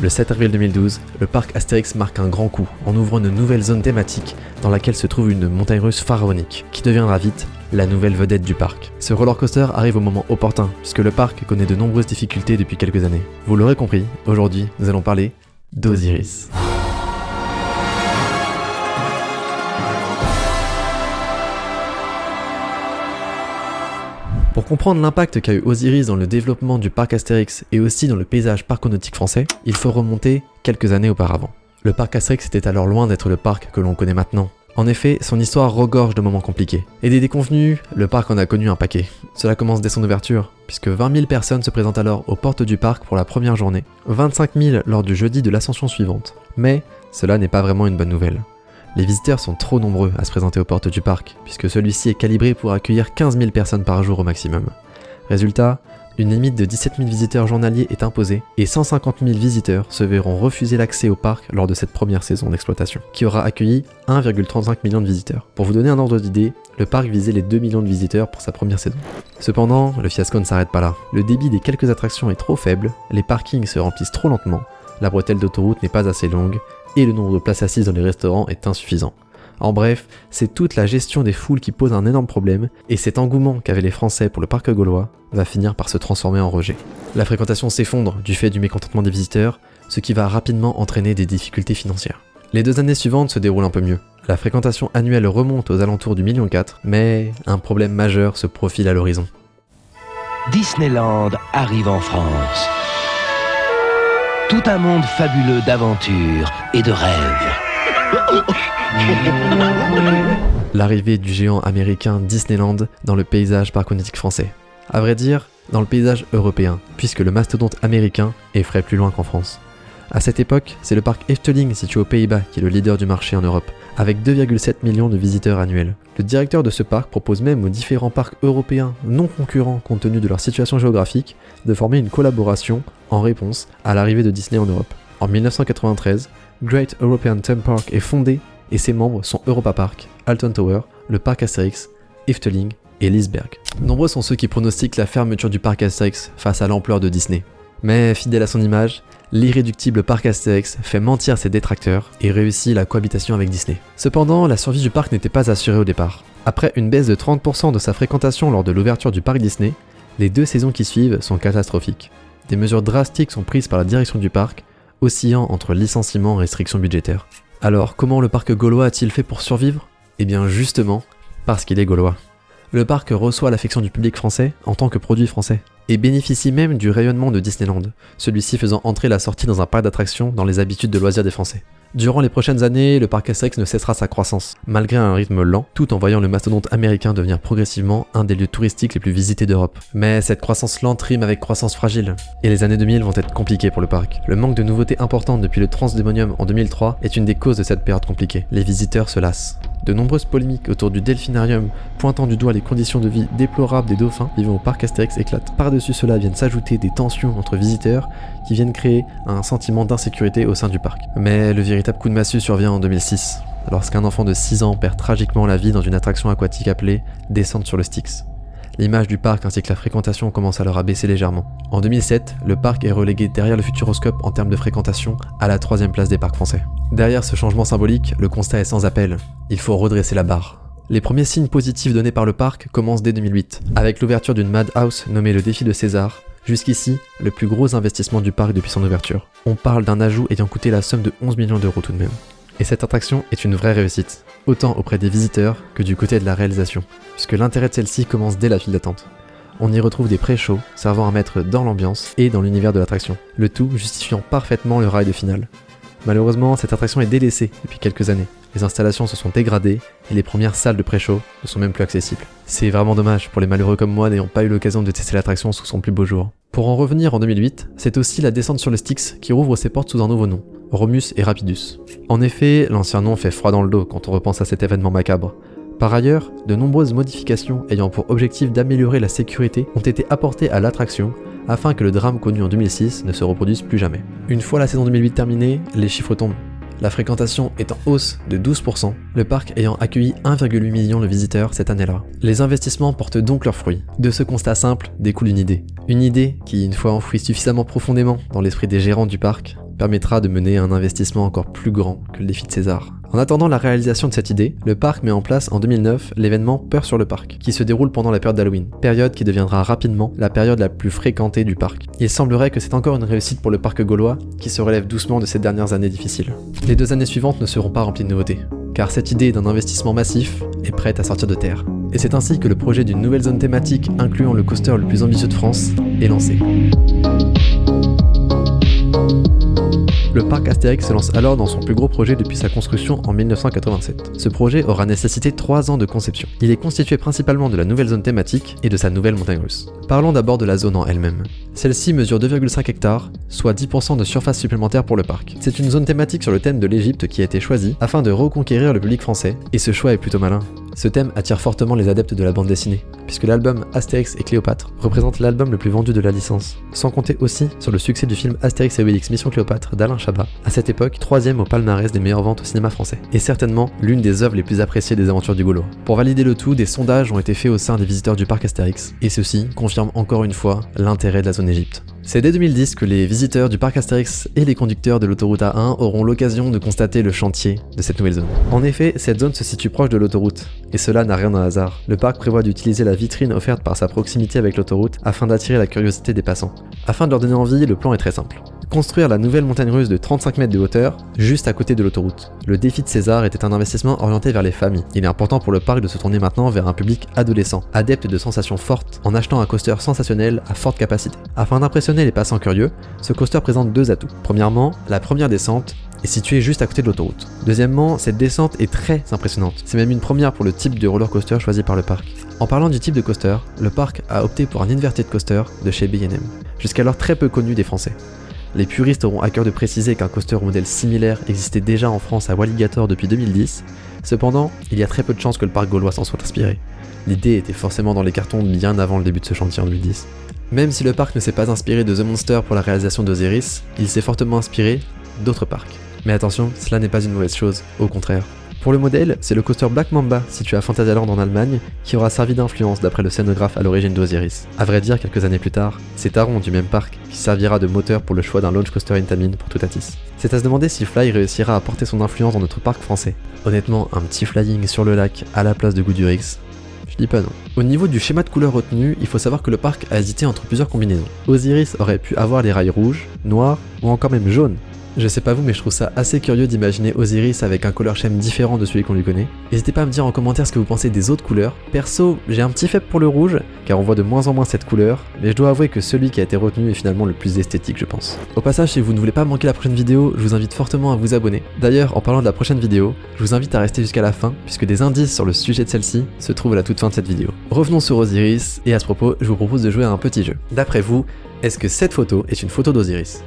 Le 7 avril 2012, le parc Astérix marque un grand coup en ouvrant une nouvelle zone thématique dans laquelle se trouve une montagne russe pharaonique qui deviendra vite la nouvelle vedette du parc. Ce roller coaster arrive au moment opportun puisque le parc connaît de nombreuses difficultés depuis quelques années. Vous l'aurez compris, aujourd'hui nous allons parler d'Osiris. Pour comprendre l'impact qu'a eu Osiris dans le développement du parc Astérix et aussi dans le paysage parconautique français, il faut remonter quelques années auparavant. Le parc Astérix était alors loin d'être le parc que l'on connaît maintenant. En effet, son histoire regorge de moments compliqués. Et des déconvenus, le parc en a connu un paquet. Cela commence dès son ouverture, puisque 20 000 personnes se présentent alors aux portes du parc pour la première journée, 25 000 lors du jeudi de l'ascension suivante. Mais cela n'est pas vraiment une bonne nouvelle. Les visiteurs sont trop nombreux à se présenter aux portes du parc, puisque celui-ci est calibré pour accueillir 15 000 personnes par jour au maximum. Résultat, une limite de 17 000 visiteurs journaliers est imposée, et 150 000 visiteurs se verront refuser l'accès au parc lors de cette première saison d'exploitation, qui aura accueilli 1,35 million de visiteurs. Pour vous donner un ordre d'idée, le parc visait les 2 millions de visiteurs pour sa première saison. Cependant, le fiasco ne s'arrête pas là. Le débit des quelques attractions est trop faible, les parkings se remplissent trop lentement, la bretelle d'autoroute n'est pas assez longue, et le nombre de places assises dans les restaurants est insuffisant. En bref, c'est toute la gestion des foules qui pose un énorme problème, et cet engouement qu'avaient les Français pour le parc gaulois va finir par se transformer en rejet. La fréquentation s'effondre du fait du mécontentement des visiteurs, ce qui va rapidement entraîner des difficultés financières. Les 2 années suivantes se déroulent un peu mieux. La fréquentation annuelle remonte aux alentours du 1,4 million, mais un problème majeur se profile à l'horizon. Disneyland arrive en France. Tout un monde fabuleux d'aventures et de rêves. L'arrivée du géant américain Disneyland dans le paysage parconautique français. À vrai dire, dans le paysage européen, puisque le mastodonte américain effraie plus loin qu'en France. À cette époque, c'est le parc Efteling situé aux Pays-Bas qui est le leader du marché en Europe, avec 2,7 millions de visiteurs annuels. Le directeur de ce parc propose même aux différents parcs européens non concurrents compte tenu de leur situation géographique de former une collaboration en réponse à l'arrivée de Disney en Europe. En 1993, Great European Theme Park est fondé et ses membres sont Europa Park, Alton Tower, le parc Astérix, Efteling et Liseberg. Nombreux sont ceux qui pronostiquent la fermeture du parc Astérix face à l'ampleur de Disney. Mais fidèle à son image, l'irréductible parc Astérix fait mentir ses détracteurs et réussit la cohabitation avec Disney. Cependant, la survie du parc n'était pas assurée au départ. Après une baisse de 30% de sa fréquentation lors de l'ouverture du parc Disney, les 2 saisons qui suivent sont catastrophiques. Des mesures drastiques sont prises par la direction du parc, oscillant entre licenciements et restrictions budgétaires. Alors, comment le parc gaulois a-t-il fait pour survivre ? Eh bien justement, parce qu'il est gaulois. Le parc reçoit l'affection du public français en tant que produit français, et bénéficie même du rayonnement de Disneyland, celui-ci faisant entrer la sortie dans un parc d'attractions dans les habitudes de loisirs des Français. Durant les prochaines années, le parc Astérix ne cessera sa croissance, malgré un rythme lent, tout en voyant le mastodonte américain devenir progressivement un des lieux touristiques les plus visités d'Europe. Mais cette croissance lente rime avec croissance fragile, et les années 2000 vont être compliquées pour le parc. Le manque de nouveautés importantes depuis le Transdémonium en 2003 est une des causes de cette période compliquée. Les visiteurs se lassent. De nombreuses polémiques autour du Delphinarium, pointant du doigt les conditions de vie déplorables des dauphins vivant au parc Astérix éclatent. Par-dessus cela viennent s'ajouter des tensions entre visiteurs qui viennent créer un sentiment d'insécurité au sein du parc. Mais le véritable coup de massue survient en 2006, lorsqu'un enfant de 6 ans perd tragiquement la vie dans une attraction aquatique appelée Descente sur le Styx. L'image du parc ainsi que la fréquentation commence alors à baisser légèrement. En 2007, le parc est relégué derrière le Futuroscope en termes de fréquentation à la 3e place des parcs français. Derrière ce changement symbolique, le constat est sans appel. Il faut redresser la barre. Les premiers signes positifs donnés par le parc commencent dès 2008, avec l'ouverture d'une Madhouse nommée le Défi de César, jusqu'ici le plus gros investissement du parc depuis son ouverture. On parle d'un ajout ayant coûté la somme de 11 millions d'euros tout de même. Et cette attraction est une vraie réussite, autant auprès des visiteurs que du côté de la réalisation, puisque l'intérêt de celle-ci commence dès la file d'attente. On y retrouve des pré-shows servant à mettre dans l'ambiance et dans l'univers de l'attraction, le tout justifiant parfaitement le ride final. Malheureusement, cette attraction est délaissée depuis quelques années. Les installations se sont dégradées et les premières salles de pré-show ne sont même plus accessibles. C'est vraiment dommage pour les malheureux comme moi n'ayant pas eu l'occasion de tester l'attraction sous son plus beau jour. Pour en revenir en 2008, c'est aussi la descente sur le Styx qui rouvre ses portes sous un nouveau nom, Romus et Rapidus. En effet, l'ancien nom fait froid dans le dos quand on repense à cet événement macabre. Par ailleurs, de nombreuses modifications ayant pour objectif d'améliorer la sécurité ont été apportées à l'attraction afin que le drame connu en 2006 ne se reproduise plus jamais. Une fois la saison 2008 terminée, les chiffres tombent. La fréquentation est en hausse de 12%, le parc ayant accueilli 1,8 million de visiteurs cette année-là. Les investissements portent donc leurs fruits. De ce constat simple découle une idée. Une idée qui, une fois enfouie suffisamment profondément dans l'esprit des gérants du parc, permettra de mener un investissement encore plus grand que le défi de César. En attendant la réalisation de cette idée, le parc met en place en 2009 l'événement Peur sur le parc, qui se déroule pendant la période d'Halloween, période qui deviendra rapidement la période la plus fréquentée du parc. Il semblerait que c'est encore une réussite pour le parc gaulois, qui se relève doucement de ces dernières années difficiles. Les 2 années suivantes ne seront pas remplies de nouveautés, car cette idée d'un investissement massif est prête à sortir de terre. Et c'est ainsi que le projet d'une nouvelle zone thématique incluant le coaster le plus ambitieux de France est lancé. Le parc Astérix se lance alors dans son plus gros projet depuis sa construction en 1987. Ce projet aura nécessité 3 ans de conception. Il est constitué principalement de la nouvelle zone thématique et de sa nouvelle montagne russe. Parlons d'abord de la zone en elle-même. Celle-ci mesure 2,5 hectares, soit 10% de surface supplémentaire pour le parc. C'est une zone thématique sur le thème de l'Égypte qui a été choisie afin de reconquérir le public français, et ce choix est plutôt malin. Ce thème attire fortement les adeptes de la bande dessinée, puisque l'album Astérix et Cléopâtre représente l'album le plus vendu de la licence, sans compter aussi sur le succès du film Astérix et Obélix Mission Cléopâtre d'Alain Chabat, à cette époque 3ème au palmarès des meilleures ventes au cinéma français, et certainement l'une des œuvres les plus appréciées des aventures du Gaulois. Pour valider le tout, des sondages ont été faits au sein des visiteurs du parc Astérix, et ceux-ci confirment encore une fois l'intérêt de la zone Égypte. C'est dès 2010 que les visiteurs du parc Astérix et les conducteurs de l'autoroute A1 auront l'occasion de constater le chantier de cette nouvelle zone. En effet, cette zone se situe proche de l'autoroute, et cela n'a rien d'un hasard. Le parc prévoit d'utiliser la vitrine offerte par sa proximité avec l'autoroute afin d'attirer la curiosité des passants. Afin de leur donner envie, le plan est très simple. Construire la nouvelle montagne russe de 35 mètres de hauteur, juste à côté de l'autoroute. Le défi de César était un investissement orienté vers les familles. Il est important pour le parc de se tourner maintenant vers un public adolescent, adepte de sensations fortes, en achetant un coaster sensationnel à forte capacité. Afin d'impressionner les passants curieux, ce coaster présente 2 atouts. Premièrement, la première descente est située juste à côté de l'autoroute. Deuxièmement, cette descente est très impressionnante. C'est même une première pour le type de roller coaster choisi par le parc. En parlant du type de coaster, le parc a opté pour un inverted coaster de chez B&M, jusqu'alors très peu connu des Français. Les puristes auront à cœur de préciser qu'un coaster au modèle similaire existait déjà en France à Walligator depuis 2010, cependant, il y a très peu de chances que le parc gaulois s'en soit inspiré. L'idée était forcément dans les cartons bien avant le début de ce chantier en 2010. Même si le parc ne s'est pas inspiré de The Monster pour la réalisation d'Osiris, il s'est fortement inspiré d'autres parcs. Mais attention, cela n'est pas une mauvaise chose, au contraire. Pour le modèle, c'est le coaster Black Mamba, situé à Phantasialand en Allemagne, qui aura servi d'influence d'après le scénographe à l'origine d'Osiris. A vrai dire, quelques années plus tard, c'est Taron du même parc qui servira de moteur pour le choix d'un launch coaster Intamin pour Toutatis. C'est à se demander si Fly réussira à porter son influence dans notre parc français. Honnêtement, un petit flying sur le lac à la place de Goudurix, je dis pas non. Au niveau du schéma de couleur retenu, il faut savoir que le parc a hésité entre plusieurs combinaisons. Osiris aurait pu avoir les rails rouges, noirs ou encore même jaunes. Je sais pas vous, mais je trouve ça assez curieux d'imaginer Osiris avec un color scheme différent de celui qu'on lui connaît. N'hésitez pas à me dire en commentaire ce que vous pensez des autres couleurs. Perso, j'ai un petit faible pour le rouge, car on voit de moins en moins cette couleur, mais je dois avouer que celui qui a été retenu est finalement le plus esthétique, je pense. Au passage, si vous ne voulez pas manquer la prochaine vidéo, je vous invite fortement à vous abonner. D'ailleurs, en parlant de la prochaine vidéo, je vous invite à rester jusqu'à la fin, puisque des indices sur le sujet de celle-ci se trouvent à la toute fin de cette vidéo. Revenons sur Osiris, et à ce propos, je vous propose de jouer à un petit jeu. D'après vous, est-ce que cette photo est une photo d'Osiris ?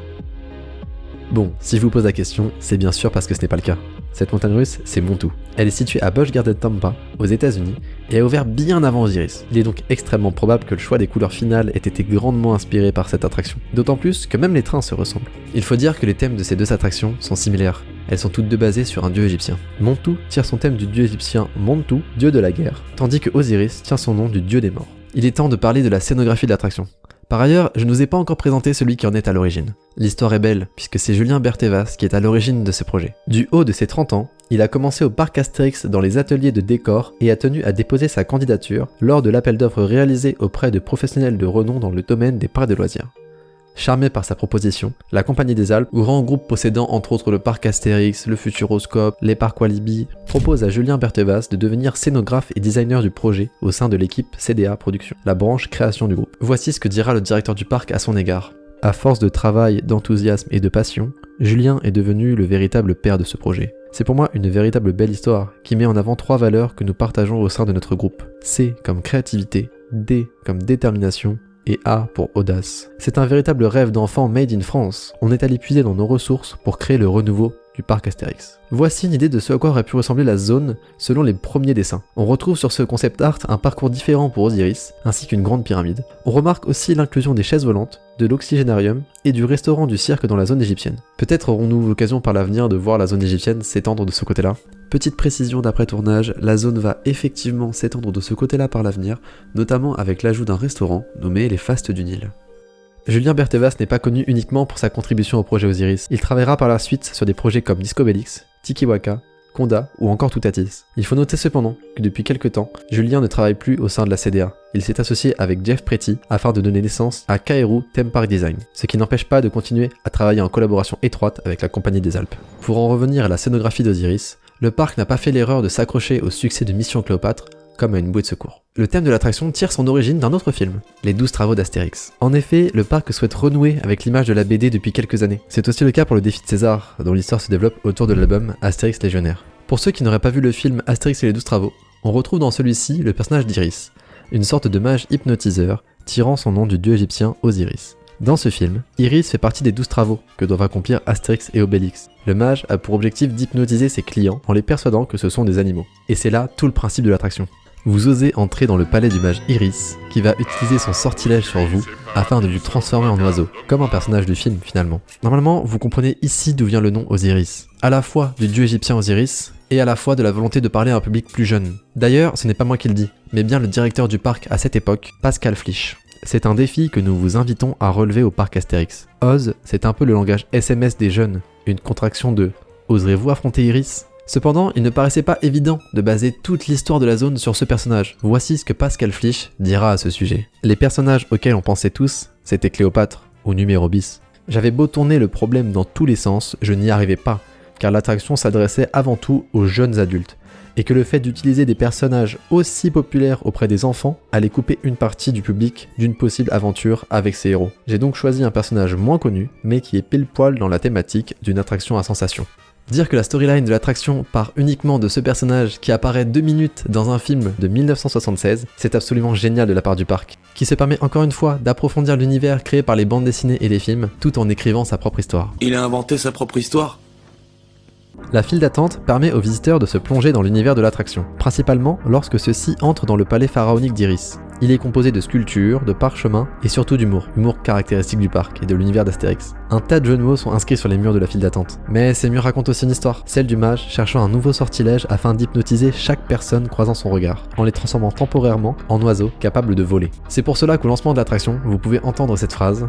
Bon, si je vous pose la question, c'est bien sûr parce que ce n'est pas le cas. Cette montagne russe, c'est Montu. Elle est située à Busch Garden Tampa, aux États-Unis, et a ouvert bien avant Osiris. Il est donc extrêmement probable que le choix des couleurs finales ait été grandement inspiré par cette attraction. D'autant plus que même les trains se ressemblent. Il faut dire que les thèmes de ces deux attractions sont similaires. Elles sont toutes deux basées sur un dieu égyptien. Montu tire son thème du dieu égyptien Montu, dieu de la guerre, tandis que Osiris tient son nom du dieu des morts. Il est temps de parler de la scénographie de l'attraction. Par ailleurs, je ne vous ai pas encore présenté celui qui en est à l'origine. L'histoire est belle, puisque c'est Julien Berthevas qui est à l'origine de ce projet. Du haut de ses 30 ans, il a commencé au parc Astérix dans les ateliers de décor et a tenu à déposer sa candidature lors de l'appel d'offres réalisé auprès de professionnels de renom dans le domaine des parcs de loisirs. Charmé par sa proposition, la Compagnie des Alpes, grand groupe possédant entre autres le parc Astérix, le Futuroscope, les parcs Walibi, propose à Julien Berthevas de devenir scénographe et designer du projet au sein de l'équipe CDA Productions, la branche création du groupe. Voici ce que dira le directeur du parc à son égard. À force de travail, d'enthousiasme et de passion, Julien est devenu le véritable père de ce projet. C'est pour moi une véritable belle histoire qui met en avant 3 valeurs que nous partageons au sein de notre groupe. C comme créativité, D comme détermination, et A pour audace. C'est un véritable rêve d'enfant made in France. On est allé puiser dans nos ressources pour créer le renouveau du parc Astérix. Voici une idée de ce à quoi aurait pu ressembler la zone selon les premiers dessins. On retrouve sur ce concept art un parcours différent pour Osiris, ainsi qu'une grande pyramide. On remarque aussi l'inclusion des chaises volantes, de l'oxygénarium et du restaurant du cirque dans la zone égyptienne. Peut-être aurons-nous l'occasion par l'avenir de voir la zone égyptienne s'étendre de ce côté-là. Petite précision d'après tournage, la zone va effectivement s'étendre de ce côté-là par l'avenir, notamment avec l'ajout d'un restaurant nommé les Fastes du Nil. Julien Berthevas n'est pas connu uniquement pour sa contribution au projet Osiris. Il travaillera par la suite sur des projets comme Disco Bellix, Tiki Waka, Conda ou encore Toutatis. Il faut noter cependant que depuis quelques temps, Julien ne travaille plus au sein de la CDA. Il s'est associé avec Jeff Pretty afin de donner naissance à Kaeru Theme Park Design, ce qui n'empêche pas de continuer à travailler en collaboration étroite avec la Compagnie des Alpes. Pour en revenir à la scénographie d'Osiris, le parc n'a pas fait l'erreur de s'accrocher au succès de Mission Cléopâtre comme à une bouée de secours. Le thème de l'attraction tire son origine d'un autre film, Les 12 travaux d'Astérix. En effet, le parc souhaite renouer avec l'image de la BD depuis quelques années. C'est aussi le cas pour le défi de César, dont l'histoire se développe autour de l'album Astérix Légionnaire. Pour ceux qui n'auraient pas vu le film Astérix et les 12 travaux, on retrouve dans celui-ci le personnage d'Iris, une sorte de mage hypnotiseur tirant son nom du dieu égyptien Osiris. Dans ce film, Iris fait partie des 12 travaux que doivent accomplir Astérix et Obélix. Le mage a pour objectif d'hypnotiser ses clients en les persuadant que ce sont des animaux. Et c'est là tout le principe de l'attraction. Vous osez entrer dans le palais du mage Iris, qui va utiliser son sortilège sur vous afin de vous transformer en oiseau, comme un personnage du film finalement. Normalement, vous comprenez ici d'où vient le nom Osiris, à la fois du dieu égyptien Osiris, et à la fois de la volonté de parler à un public plus jeune. D'ailleurs, ce n'est pas moi qui le dis, mais bien le directeur du parc à cette époque, Pascal Flich. C'est un défi que nous vous invitons à relever au parc Astérix. Oz, c'est un peu le langage SMS des jeunes, une contraction de « Oserez-vous affronter Iris ?» Cependant, il ne paraissait pas évident de baser toute l'histoire de la zone sur ce personnage. Voici ce que Pascal Flich dira à ce sujet. Les personnages auxquels on pensait tous, c'était Cléopâtre ou Numéro bis. J'avais beau tourner le problème dans tous les sens, je n'y arrivais pas, car l'attraction s'adressait avant tout aux jeunes adultes, et que le fait d'utiliser des personnages aussi populaires auprès des enfants allait couper une partie du public d'une possible aventure avec ses héros. J'ai donc choisi un personnage moins connu, mais qui est pile poil dans la thématique d'une attraction à sensation. Dire que la storyline de l'attraction part uniquement de ce personnage qui apparaît 2 minutes dans un film de 1976, c'est absolument génial de la part du parc, qui se permet encore une fois d'approfondir l'univers créé par les bandes dessinées et les films, tout en écrivant sa propre histoire. Il a inventé sa propre histoire. La file d'attente permet aux visiteurs de se plonger dans l'univers de l'attraction, principalement lorsque ceux-ci entrent dans le palais pharaonique d'Iris. Il est composé de sculptures, de parchemins et surtout d'humour, humour caractéristique du parc et de l'univers d'Astérix. Un tas de jeux de mots sont inscrits sur les murs de la file d'attente. Mais ces murs racontent aussi une histoire, celle du mage cherchant un nouveau sortilège afin d'hypnotiser chaque personne croisant son regard, en les transformant temporairement en oiseaux capables de voler. C'est pour cela qu'au lancement de l'attraction, vous pouvez entendre cette phrase.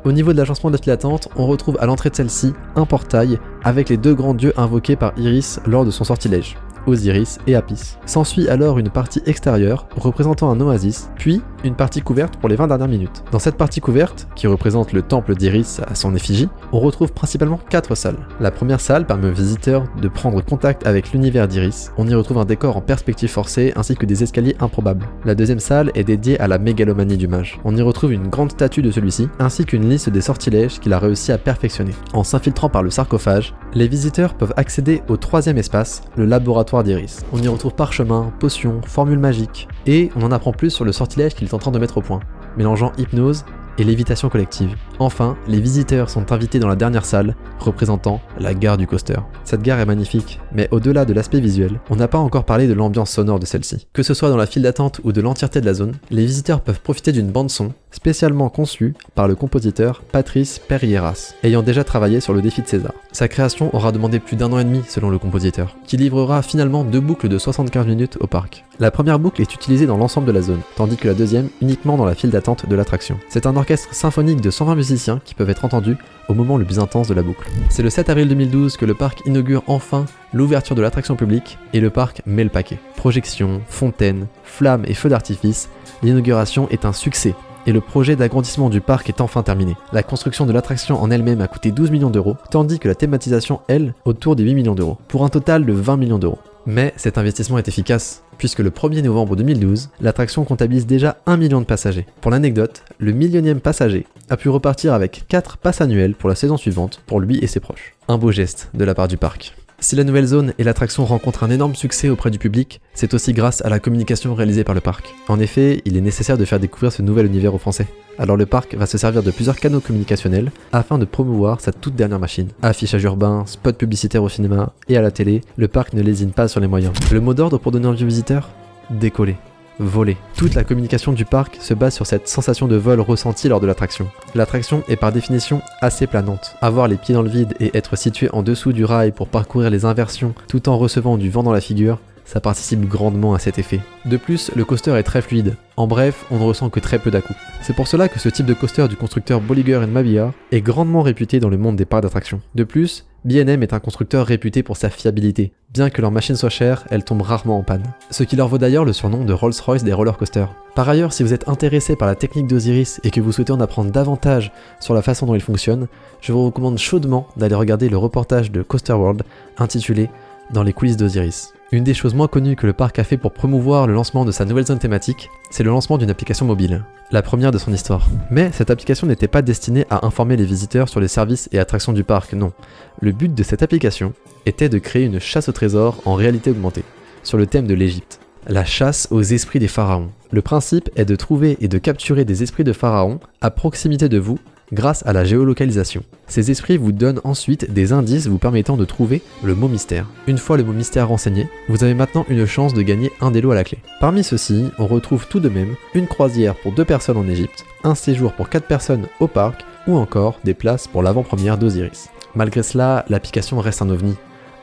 Au niveau de l'agencement de la file d'attente, on retrouve à l'entrée de celle-ci un portail avec les 2 grands dieux invoqués par Iris lors de son sortilège, Osiris et Apis. S'ensuit alors une partie extérieure représentant un oasis, puis une partie couverte pour les 20 dernières minutes. Dans cette partie couverte, qui représente le temple d'Iris à son effigie, on retrouve principalement 4 salles. La première salle permet aux visiteurs de prendre contact avec l'univers d'Iris. On y retrouve un décor en perspective forcée ainsi que des escaliers improbables. La deuxième salle est dédiée à la mégalomanie du mage. On y retrouve une grande statue de celui-ci, ainsi qu'une liste des sortilèges qu'il a réussi à perfectionner. En s'infiltrant par le sarcophage, les visiteurs peuvent accéder au 3e espace, le laboratoire d'Iris. On y retrouve parchemins, potions, formules magiques, et on en apprend plus sur le sortilège qu'il est en train de mettre au point, mélangeant hypnose et lévitation collective. Enfin, les visiteurs sont invités dans la dernière salle, représentant la gare du coaster. Cette gare est magnifique, mais au-delà de l'aspect visuel, on n'a pas encore parlé de l'ambiance sonore de celle-ci. Que ce soit dans la file d'attente ou de l'entièreté de la zone, les visiteurs peuvent profiter d'une bande-son spécialement conçue par le compositeur Patrice Perrieras, ayant déjà travaillé sur le défi de César. Sa création aura demandé plus d'1 an et demi selon le compositeur, qui livrera finalement 2 boucles de 75 minutes au parc. La première boucle est utilisée dans l'ensemble de la zone, tandis que la deuxième uniquement dans la file d'attente de l'attraction. C'est un orchestre symphonique de 120 musiciens qui peuvent être entendus au moment le plus intense de la boucle. C'est le 7 avril 2012 que le parc inaugure enfin l'ouverture de l'attraction publique et le parc met le paquet. Projections, fontaines, flammes et feux d'artifice, l'inauguration est un succès. Et le projet d'agrandissement du parc est enfin terminé. La construction de l'attraction en elle-même a coûté 12 millions d'euros, tandis que la thématisation, elle, autour des 8 millions d'euros, pour un total de 20 millions d'euros. Mais cet investissement est efficace, puisque le 1er novembre 2012, l'attraction comptabilise déjà 1 million de passagers. Pour l'anecdote, le 1 000e passager a pu repartir avec 4 passes annuelles pour la saison suivante, pour lui et ses proches. Un beau geste de la part du parc. Si la nouvelle zone et l'attraction rencontrent un énorme succès auprès du public, c'est aussi grâce à la communication réalisée par le parc. En effet, il est nécessaire de faire découvrir ce nouvel univers aux Français. Alors le parc va se servir de plusieurs canaux communicationnels afin de promouvoir sa toute dernière machine. Affichage urbain, spot publicitaire au cinéma et à la télé, le parc ne lésine pas sur les moyens. Le mot d'ordre pour donner envie aux visiteurs ? Décoller. Voler. Toute la communication du parc se base sur cette sensation de vol ressentie lors de l'attraction. L'attraction est par définition assez planante. Avoir les pieds dans le vide et être situé en dessous du rail pour parcourir les inversions tout en recevant du vent dans la figure, ça participe grandement à cet effet. De plus, le coaster est très fluide. En bref, on ne ressent que très peu d'à-coups. C'est pour cela que ce type de coaster du constructeur Bolliger & Mabillard est grandement réputé dans le monde des parcs d'attractions. De plus, B&M est un constructeur réputé pour sa fiabilité. Bien que leurs machines soient chères, elles tombent rarement en panne. Ce qui leur vaut d'ailleurs le surnom de Rolls-Royce des roller coasters. Par ailleurs, si vous êtes intéressé par la technique d'Osiris et que vous souhaitez en apprendre davantage sur la façon dont il fonctionne, je vous recommande chaudement d'aller regarder le reportage de Coaster World intitulé « Dans les coulisses d'Osiris ». Une des choses moins connues que le parc a fait pour promouvoir le lancement de sa nouvelle zone thématique, c'est le lancement d'une application mobile, la première de son histoire. Mais cette application n'était pas destinée à informer les visiteurs sur les services et attractions du parc, non. Le but de cette application était de créer une chasse au trésor en réalité augmentée, sur le thème de l'Égypte. La chasse aux esprits des pharaons. Le principe est de trouver et de capturer des esprits de pharaons à proximité de vous, grâce à la géolocalisation. Ces esprits vous donnent ensuite des indices vous permettant de trouver le mot mystère. Une fois le mot mystère renseigné, vous avez maintenant une chance de gagner un des lots à la clé. Parmi ceux-ci, on retrouve tout de même une croisière pour 2 personnes en Égypte, un séjour pour 4 personnes au parc, ou encore des places pour l'avant-première d'Osiris. Malgré cela, l'application reste un ovni.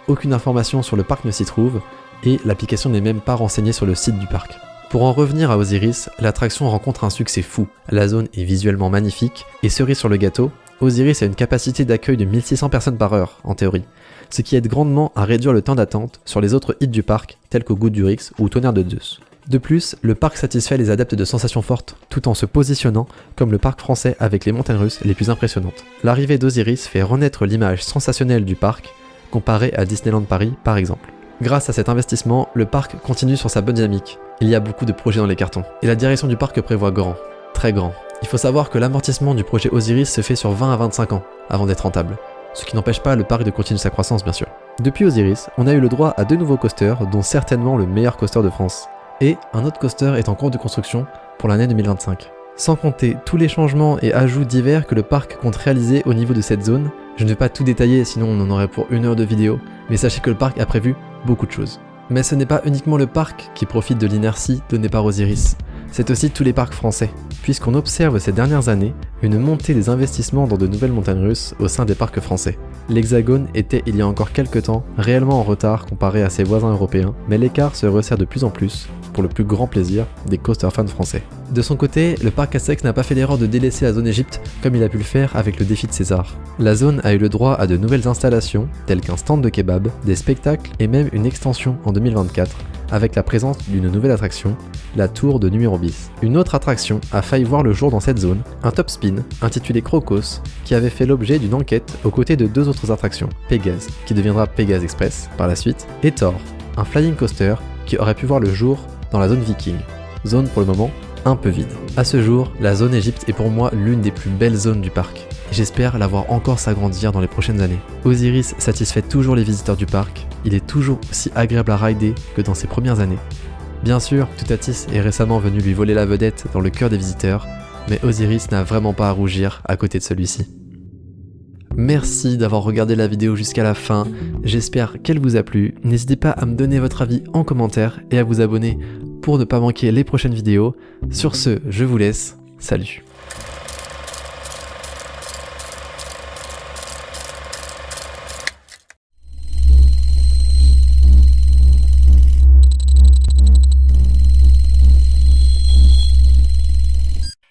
Aucune information sur le parc ne s'y trouve, et l'application n'est même pas renseignée sur le site du parc. Pour en revenir à Osiris, l'attraction rencontre un succès fou. La zone est visuellement magnifique, et cerise sur le gâteau, Osiris a une capacité d'accueil de 1600 personnes par heure, en théorie, ce qui aide grandement à réduire le temps d'attente sur les autres hits du parc, tels qu'au Goût du Rix ou Tonnerre de Zeus. De plus, le parc satisfait les adeptes de sensations fortes, tout en se positionnant comme le parc français avec les montagnes russes les plus impressionnantes. L'arrivée d'Osiris fait renaître l'image sensationnelle du parc, comparée à Disneyland Paris par exemple. Grâce à cet investissement, le parc continue sur sa bonne dynamique. Il y a beaucoup de projets dans les cartons, et la direction du parc prévoit grand, très grand. Il faut savoir que l'amortissement du projet Osiris se fait sur 20 à 25 ans, avant d'être rentable, ce qui n'empêche pas le parc de continuer sa croissance bien sûr. Depuis Osiris, on a eu le droit à 2 nouveaux coasters, dont certainement le meilleur coaster de France, et un autre coaster est en cours de construction pour l'année 2025. Sans compter tous les changements et ajouts divers que le parc compte réaliser au niveau de cette zone, je ne vais pas tout détailler sinon on en aurait pour 1 heure de vidéo, mais sachez que le parc a prévu beaucoup de choses. Mais ce n'est pas uniquement le parc qui profite de l'inertie donnée par Osiris, c'est aussi tous les parcs français, puisqu'on observe ces dernières années une montée des investissements dans de nouvelles montagnes russes au sein des parcs français. L'Hexagone était il y a encore quelques temps réellement en retard comparé à ses voisins européens, mais l'écart se resserre de plus en plus, pour le plus grand plaisir des coaster fans français. De son côté, le parc Astérix n'a pas fait l'erreur de délaisser la zone Égypte comme il a pu le faire avec le défi de César. La zone a eu le droit à de nouvelles installations, telles qu'un stand de kebab, des spectacles et même une extension en 2024, avec la présence d'une nouvelle attraction, la tour de numéro bis. Une autre attraction a failli voir le jour dans cette zone, un top spin intitulé Crocos, qui avait fait l'objet d'une enquête aux côtés de 2 autres attractions, Pégase, qui deviendra Pégase Express par la suite, et Thor, un flying coaster qui aurait pu voir le jour dans la zone Viking. Zone pour le moment un peu vide. A ce jour, la zone Égypte est pour moi l'une des plus belles zones du parc, et j'espère la voir encore s'agrandir dans les prochaines années. Osiris satisfait toujours les visiteurs du parc, il est toujours aussi agréable à rider que dans ses premières années. Bien sûr, Toutatis est récemment venu lui voler la vedette dans le cœur des visiteurs, mais Osiris n'a vraiment pas à rougir à côté de celui-ci. Merci d'avoir regardé la vidéo jusqu'à la fin, j'espère qu'elle vous a plu. N'hésitez pas à me donner votre avis en commentaire et à vous abonner pour ne pas manquer les prochaines vidéos. Sur ce, je vous laisse, salut.